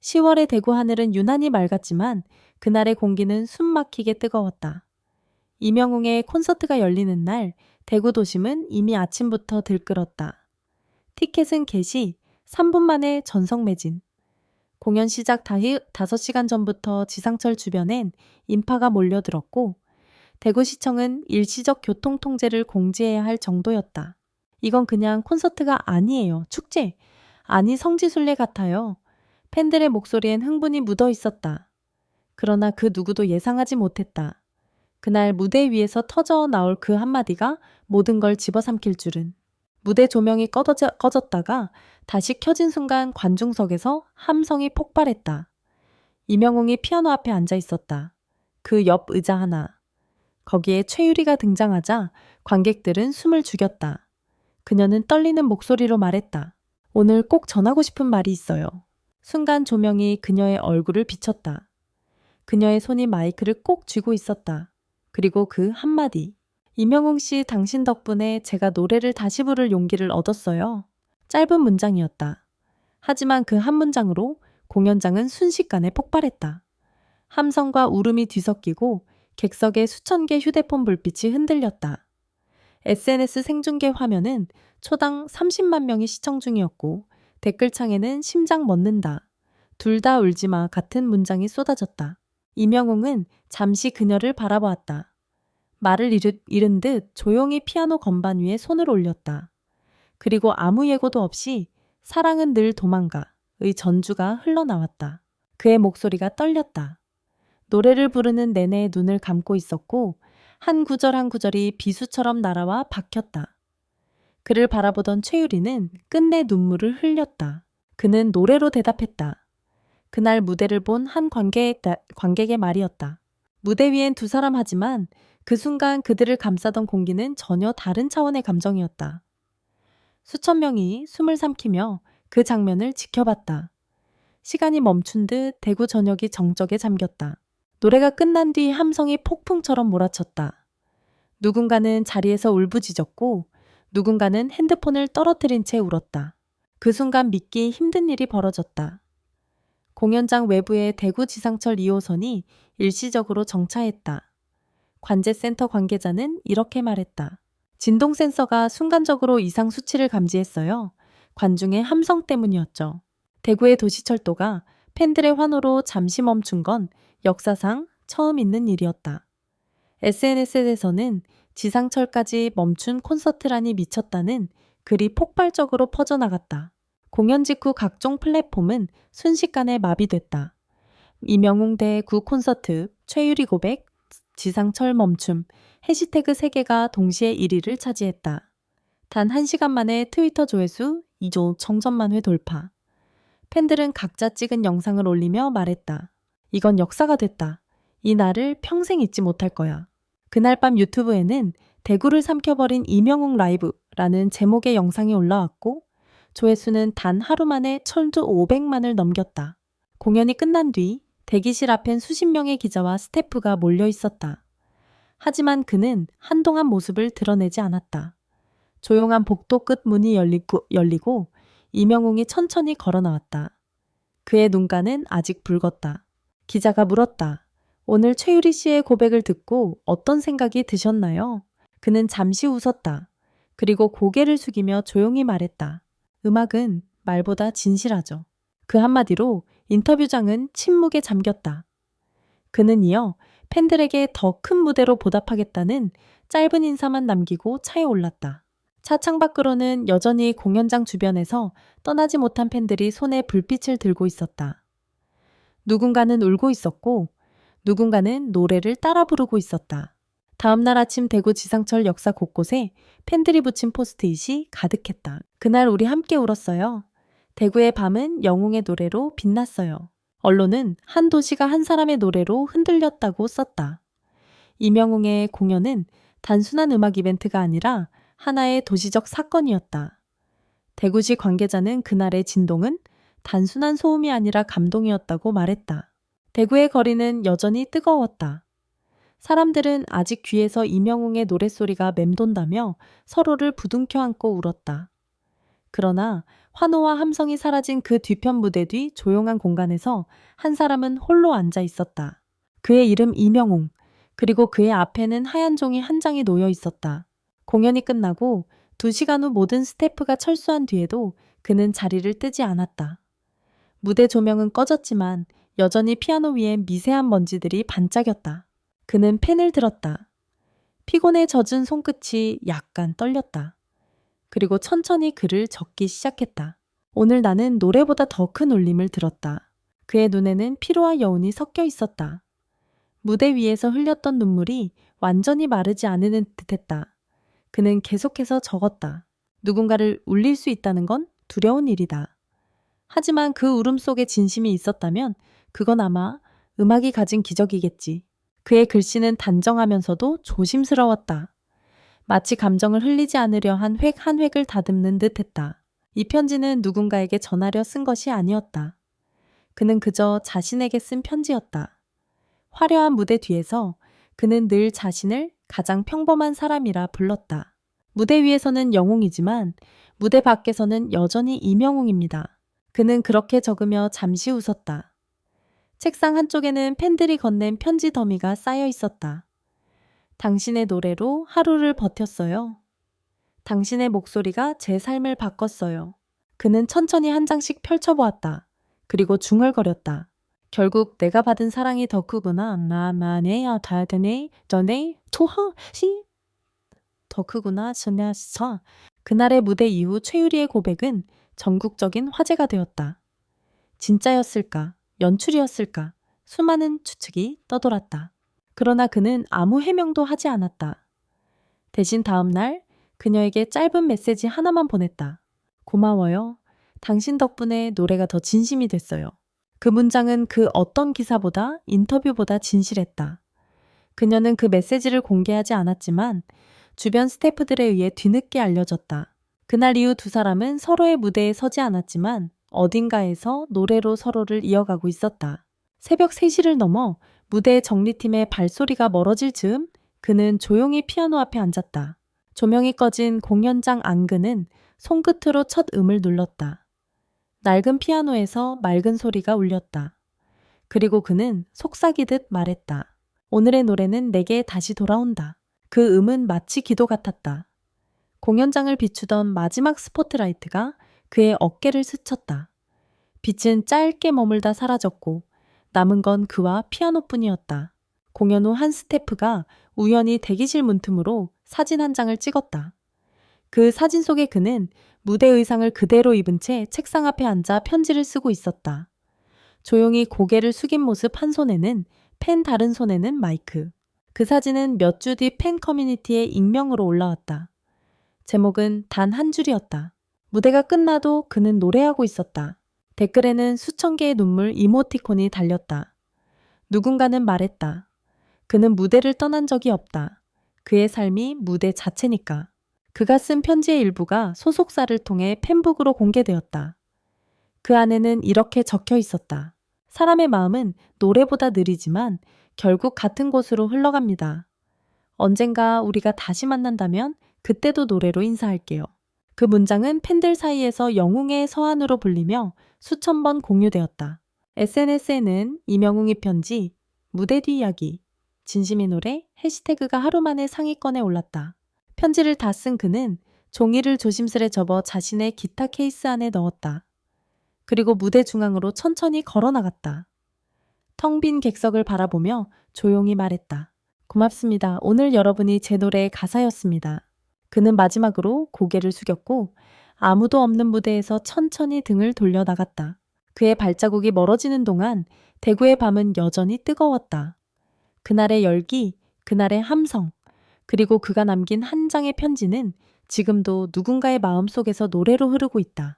10월의 대구 하늘은 유난히 맑았지만 그날의 공기는 숨막히게 뜨거웠다. 이명웅의 콘서트가 열리는 날 대구 도심은 이미 아침부터 들끓었다. 티켓은 개시, 3분 만에 전석 매진. 공연 시작 5시간 전부터 지상철 주변엔 인파가 몰려들었고 대구시청은 일시적 교통 통제를 공지해야 할 정도였다. 이건 그냥 콘서트가 아니에요. 축제. 아니 성지순례 같아요. 팬들의 목소리엔 흥분이 묻어 있었다. 그러나 그 누구도 예상하지 못했다. 그날 무대 위에서 터져 나올 그 한마디가 모든 걸 집어삼킬 줄은. 무대 조명이 꺼졌다가 다시 켜진 순간 관중석에서 함성이 폭발했다. 이명웅이 피아노 앞에 앉아 있었다. 그 옆 의자 하나. 거기에 최유리가 등장하자 관객들은 숨을 죽였다. 그녀는 떨리는 목소리로 말했다. 오늘 꼭 전하고 싶은 말이 있어요. 순간 조명이 그녀의 얼굴을 비췄다. 그녀의 손이 마이크를 꼭 쥐고 있었다. 그리고 그 한마디. 이명웅 씨, 당신 덕분에 제가 노래를 다시 부를 용기를 얻었어요. 짧은 문장이었다. 하지만 그 한 문장으로 공연장은 순식간에 폭발했다. 함성과 울음이 뒤섞이고 객석의 수천 개 휴대폰 불빛이 흔들렸다. SNS 생중계 화면은 초당 30만 명이 시청 중이었고 댓글창에는 심장 멎는다. 둘 다 울지마 같은 문장이 쏟아졌다. 이명웅은 잠시 그녀를 바라보았다. 말을 잃은 듯 조용히 피아노 건반 위에 손을 올렸다. 그리고 아무 예고도 없이 사랑은 늘 도망가의 전주가 흘러나왔다. 그의 목소리가 떨렸다. 노래를 부르는 내내 눈을 감고 있었고 한 구절 한 구절이 비수처럼 날아와 박혔다. 그를 바라보던 최유리는 끝내 눈물을 흘렸다. 그는 노래로 대답했다. 그날 무대를 본 한 관객의 말이었다. 무대 위엔 두 사람 하지만 그 순간 그들을 감싸던 공기는 전혀 다른 차원의 감정이었다. 수천 명이 숨을 삼키며 그 장면을 지켜봤다. 시간이 멈춘 듯 대구 전역이 정적에 잠겼다. 노래가 끝난 뒤 함성이 폭풍처럼 몰아쳤다. 누군가는 자리에서 울부짖었고 누군가는 핸드폰을 떨어뜨린 채 울었다. 그 순간 믿기 힘든 일이 벌어졌다. 공연장 외부의 대구 지상철 2호선이 일시적으로 정차했다. 관제센터 관계자는 이렇게 말했다. 진동 센서가 순간적으로 이상 수치를 감지했어요. 관중의 함성 때문이었죠. 대구의 도시철도가 팬들의 환호로 잠시 멈춘 건 역사상 처음 있는 일이었다. SNS에서는 지상철까지 멈춘 콘서트란이 미쳤다는 글이 폭발적으로 퍼져나갔다. 공연 직후 각종 플랫폼은 순식간에 마비됐다. 이명웅 대구 콘서트, 최유리 고백, 지상철 멈춤, 해시태그 3개가 동시에 1위를 차지했다. 단 1시간 만에 트위터 조회수 2조 정전만 회 돌파. 팬들은 각자 찍은 영상을 올리며 말했다. 이건 역사가 됐다. 이 날을 평생 잊지 못할 거야. 그날 밤 유튜브에는 대구를 삼켜버린 이명웅 라이브라는 제목의 영상이 올라왔고 조회수는 단 하루 만에 1,500만을 넘겼다. 공연이 끝난 뒤 대기실 앞엔 수십 명의 기자와 스태프가 몰려 있었다. 하지만 그는 한동안 모습을 드러내지 않았다. 조용한 복도 끝 문이 열리고 이명웅이 천천히 걸어 나왔다. 그의 눈가는 아직 붉었다. 기자가 물었다. 오늘 최유리 씨의 고백을 듣고 어떤 생각이 드셨나요? 그는 잠시 웃었다. 그리고 고개를 숙이며 조용히 말했다. 음악은 말보다 진실하죠. 그 한마디로 인터뷰장은 침묵에 잠겼다. 그는 이어 팬들에게 더 큰 무대로 보답하겠다는 짧은 인사만 남기고 차에 올랐다. 차 창밖으로는 여전히 공연장 주변에서 떠나지 못한 팬들이 손에 불빛을 들고 있었다. 누군가는 울고 있었고 누군가는 노래를 따라 부르고 있었다. 다음 날 아침 대구 지상철 역사 곳곳에 팬들이 붙인 포스트잇이 가득했다. 그날 우리 함께 울었어요. 대구의 밤은 영웅의 노래로 빛났어요. 언론은 한 도시가 한 사람의 노래로 흔들렸다고 썼다. 이명웅의 공연은 단순한 음악 이벤트가 아니라 하나의 도시적 사건이었다. 대구시 관계자는 그날의 진동은 단순한 소음이 아니라 감동이었다고 말했다. 대구의 거리는 여전히 뜨거웠다. 사람들은 아직 귀에서 이명웅의 노랫소리가 맴돈다며 서로를 부둥켜 안고 울었다. 그러나 환호와 함성이 사라진 그 뒤편 무대 뒤 조용한 공간에서 한 사람은 홀로 앉아 있었다. 그의 이름 이명웅. 그리고 그의 앞에는 하얀 종이 한 장이 놓여 있었다. 공연이 끝나고 2시간 후 모든 스태프가 철수한 뒤에도 그는 자리를 뜨지 않았다. 무대 조명은 꺼졌지만 여전히 피아노 위엔 미세한 먼지들이 반짝였다. 그는 펜을 들었다. 피곤에 젖은 손끝이 약간 떨렸다. 그리고 천천히 글을 적기 시작했다. 오늘 나는 노래보다 더 큰 울림을 들었다. 그의 눈에는 피로와 여운이 섞여 있었다. 무대 위에서 흘렸던 눈물이 완전히 마르지 않는 듯했다. 그는 계속해서 적었다. 누군가를 울릴 수 있다는 건 두려운 일이다. 하지만 그 울음 속에 진심이 있었다면 그건 아마 음악이 가진 기적이겠지. 그의 글씨는 단정하면서도 조심스러웠다. 마치 감정을 흘리지 않으려 한 획 한 획을 다듬는 듯 했다. 이 편지는 누군가에게 전하려 쓴 것이 아니었다. 그는 그저 자신에게 쓴 편지였다. 화려한 무대 뒤에서 그는 늘 자신을 가장 평범한 사람이라 불렀다. 무대 위에서는 영웅이지만 무대 밖에서는 여전히 이명웅입니다. 그는 그렇게 적으며 잠시 웃었다. 책상 한쪽에는 팬들이 건넨 편지 더미가 쌓여 있었다. 당신의 노래로 하루를 버텼어요. 당신의 목소리가 제 삶을 바꿨어요. 그는 천천히 한 장씩 펼쳐보았다. 그리고 중얼거렸다. 결국 내가 받은 사랑이 더 크구나. 나만의 다드네 전에 토하시 더 크구나. 스나서 그날의 무대 이후 최유리의 고백은 전국적인 화제가 되었다. 진짜였을까? 연출이었을까? 수많은 추측이 떠돌았다. 그러나 그는 아무 해명도 하지 않았다. 대신 다음 날 그녀에게 짧은 메시지 하나만 보냈다. 고마워요. 당신 덕분에 노래가 더 진심이 됐어요. 그 문장은 그 어떤 기사보다 인터뷰보다 진실했다. 그녀는 그 메시지를 공개하지 않았지만 주변 스태프들에 의해 뒤늦게 알려졌다. 그날 이후 두 사람은 서로의 무대에 서지 않았지만 어딘가에서 노래로 서로를 이어가고 있었다. 새벽 3시를 넘어 무대 정리팀의 발소리가 멀어질 즈음 그는 조용히 피아노 앞에 앉았다. 조명이 꺼진 공연장 안그는 손끝으로 첫 음을 눌렀다. 낡은 피아노에서 맑은 소리가 울렸다. 그리고 그는 속삭이듯 말했다. 오늘의 노래는 내게 다시 돌아온다. 그 음은 마치 기도 같았다. 공연장을 비추던 마지막 스포트라이트가 그의 어깨를 스쳤다. 빛은 짧게 머물다 사라졌고 남은 건 그와 피아노뿐이었다. 공연 후 한 스태프가 우연히 대기실 문틈으로 사진 한 장을 찍었다. 그 사진 속의 그는 무대 의상을 그대로 입은 채 책상 앞에 앉아 편지를 쓰고 있었다. 조용히 고개를 숙인 모습 한 손에는 펜 다른 손에는 마이크. 그 사진은 몇 주 뒤 팬 커뮤니티에 익명으로 올라왔다. 제목은 단 한 줄이었다. 무대가 끝나도 그는 노래하고 있었다. 댓글에는 수천 개의 눈물 이모티콘이 달렸다. 누군가는 말했다. 그는 무대를 떠난 적이 없다. 그의 삶이 무대 자체니까. 그가 쓴 편지의 일부가 소속사를 통해 팬북으로 공개되었다. 그 안에는 이렇게 적혀 있었다. 사람의 마음은 노래보다 느리지만 결국 같은 곳으로 흘러갑니다. 언젠가 우리가 다시 만난다면 그때도 노래로 인사할게요. 그 문장은 팬들 사이에서 영웅의 서한으로 불리며 수천 번 공유되었다. SNS에는 이명웅의 편지, 무대 뒤 이야기, 진심의 노래, 해시태그가 하루 만에 상위권에 올랐다. 편지를 다 쓴 그는 종이를 조심스레 접어 자신의 기타 케이스 안에 넣었다. 그리고 무대 중앙으로 천천히 걸어 나갔다. 텅 빈 객석을 바라보며 조용히 말했다. 고맙습니다. 오늘 여러분이 제 노래의 가사였습니다. 그는 마지막으로 고개를 숙였고 아무도 없는 무대에서 천천히 등을 돌려 나갔다. 그의 발자국이 멀어지는 동안 대구의 밤은 여전히 뜨거웠다. 그날의 열기, 그날의 함성, 그리고 그가 남긴 한 장의 편지는 지금도 누군가의 마음속에서 노래로 흐르고 있다.